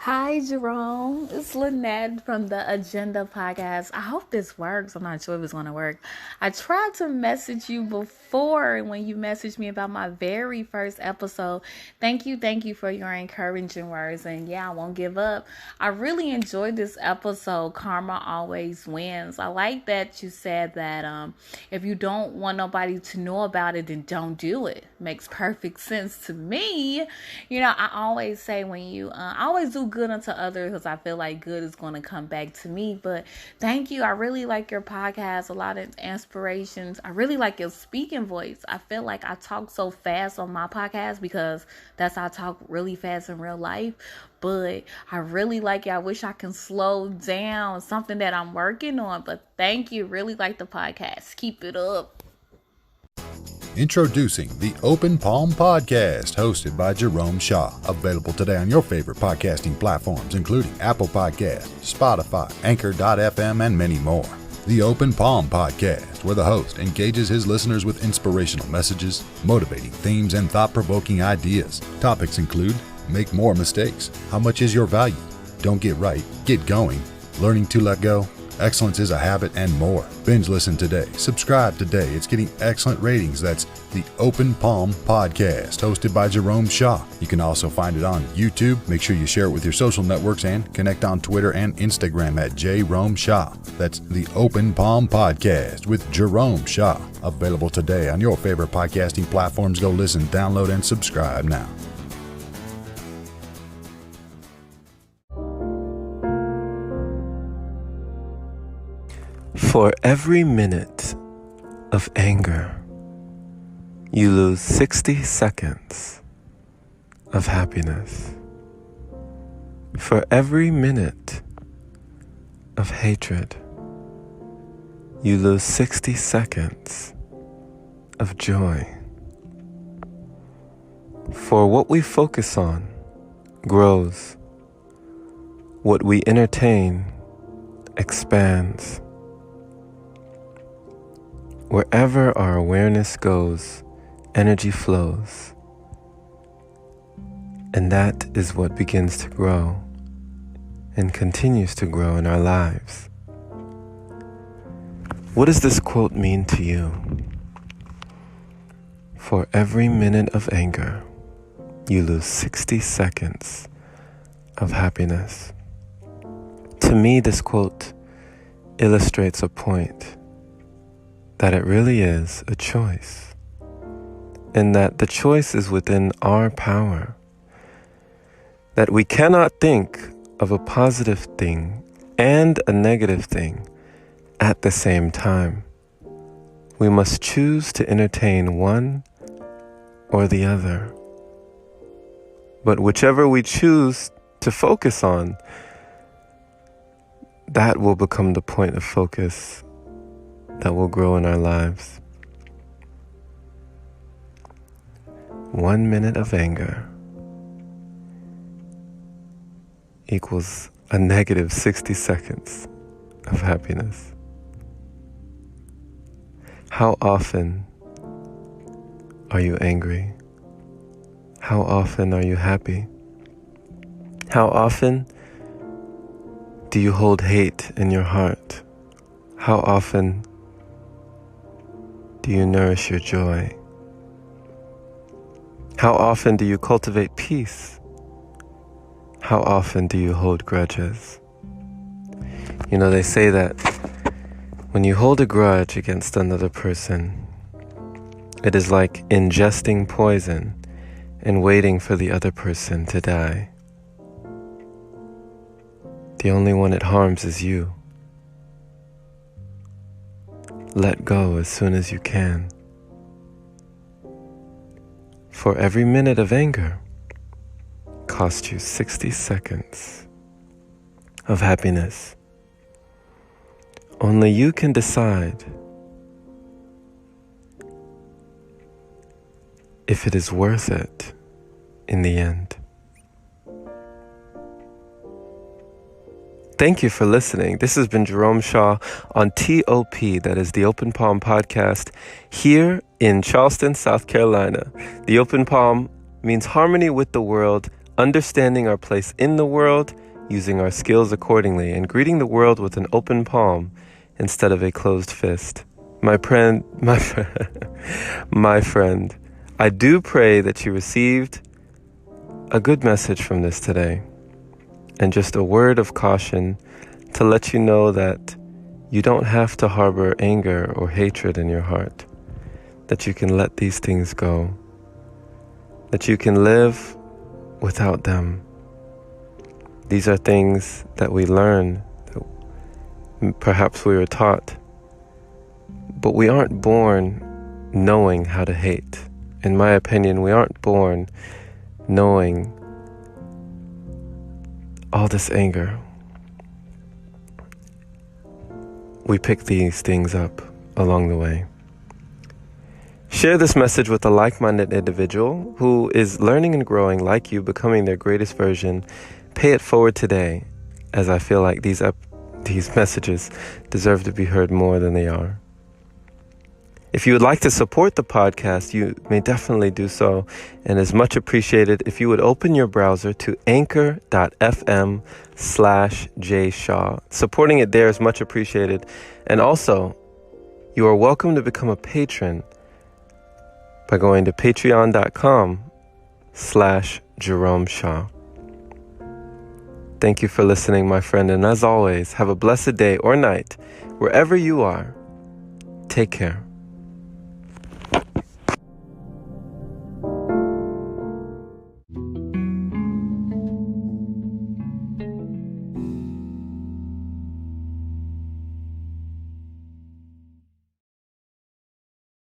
Hi, Jerome. It's Lynette from the Agenda Podcast. I hope this works. I'm not sure if it's going to work. I tried to message you before when you messaged me about my very first episode. Thank you for your encouraging words. And yeah, I won't give up. I really enjoyed this episode. Karma always wins. I like that you said that if you don't want nobody to know about it, then don't do it. Makes perfect sense to me. I always say I always do good unto others because I feel like good is going to come back to me. But thank you. I really like your podcast. A lot of inspirations. I really like your speaking voice. I feel like I talk so fast on my podcast because that's how I talk really fast in real life. But I really like it. I wish I can slow down. Something that I'm working on. But thank you. Really like the podcast. Keep it up. Introducing the Open Palm Podcast, hosted by Jerome Shaw. Available today on your favorite podcasting platforms, including Apple Podcasts, Spotify, Anchor.fm, and many more. The Open Palm Podcast, where the host engages his listeners with inspirational messages, motivating themes, and thought-provoking ideas. Topics include: make more mistakes, how much is your value, don't get right, get going, learning to let go, excellence is a habit, and more. Binge listen today. Subscribe today. It's getting excellent ratings. That's the Open Palm Podcast, hosted by Jerome Shaw. You can also find it on YouTube. Make sure you share it with your social networks and connect on Twitter and Instagram at Jerome Shaw. That's the Open Palm Podcast with Jerome Shaw. Available today on your favorite podcasting platforms. Go listen, download, and subscribe now. For every minute of anger, you lose 60 seconds of happiness. For every minute of hatred, you lose 60 seconds of joy. For what we focus on grows. What we entertain expands. Wherever our awareness goes, energy flows. And that is what begins to grow and continues to grow in our lives. What does this quote mean to you? For every minute of anger, you lose 60 seconds of happiness. To me, this quote illustrates a point that it really is a choice, and that the choice is within our power, that we cannot think of a positive thing and a negative thing at the same time. We must choose to entertain one or the other. But whichever we choose to focus on, that will become the point of focus that will grow in our lives. 1 minute of anger equals a negative 60 seconds of happiness. How often are you angry? How often are you happy? How often do you hold hate in your heart? How often do you nourish your joy? How often do you cultivate peace? How often do you hold grudges? They say that when you hold a grudge against another person, it is like ingesting poison and waiting for the other person to die. The only one it harms is you. Let go as soon as you can. For every minute of anger costs you 60 seconds of happiness. Only you can decide if it is worth it in the end. Thank you for listening. This has been Jerome Shaw on TOP, that is the Open Palm Podcast, here in Charleston, South Carolina. The Open Palm means harmony with the world, understanding our place in the world, using our skills accordingly, and greeting the world with an open palm instead of a closed fist. My friend, I do pray that you received a good message from this today, and just a word of caution to let you know that you don't have to harbor anger or hatred in your heart, that you can let these things go, that you can live without them. These are things that we learn, that perhaps we were taught, but we aren't born knowing how to hate. In my opinion, we aren't born knowing all this anger. We pick these things up along the way. Share this message with a like-minded individual who is learning and growing like you, becoming their greatest version. Pay it forward today, as I feel like these messages deserve to be heard more than they are. If you would like to support the podcast, you may definitely do so, and is much appreciated if you would open your browser to anchor.fm/jshaw. Supporting it there is much appreciated. And also, you are welcome to become a patron by going to patreon.com/Jerome Shaw. Thank you for listening, my friend, and as always, have a blessed day or night, wherever you are. Take care.